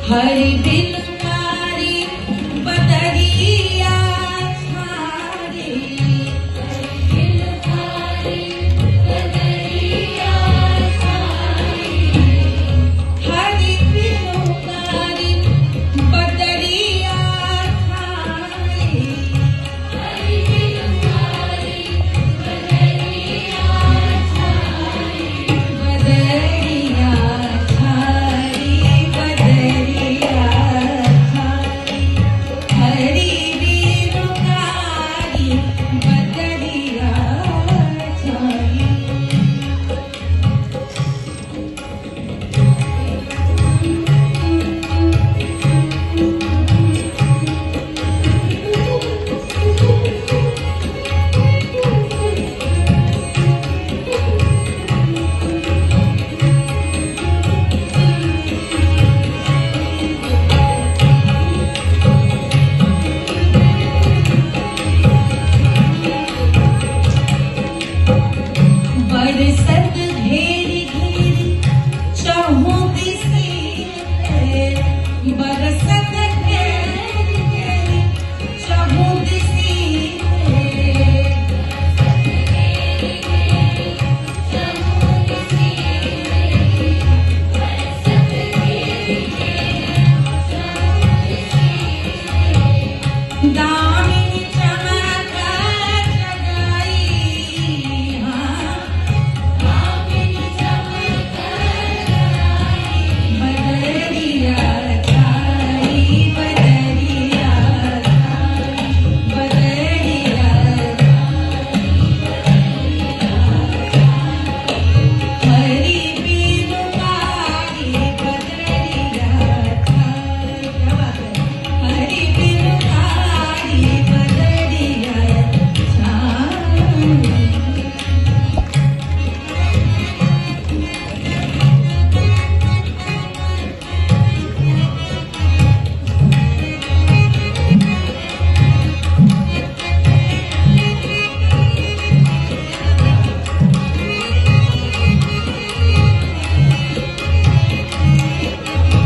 हरि बिलकारी बदरिया छाड़ी, बिलकारी बदरिया छाड़ी, हरि बिलकारी बदरिया छाड़ी, हरि बिलकारी बदरिया छाड़ी, बदरिया छाड़ी, बदरिया छाड़ी, हरि बिलकारी बदरिया छाड़ी। बरसत घेर घेर चहुँ दिस बरसत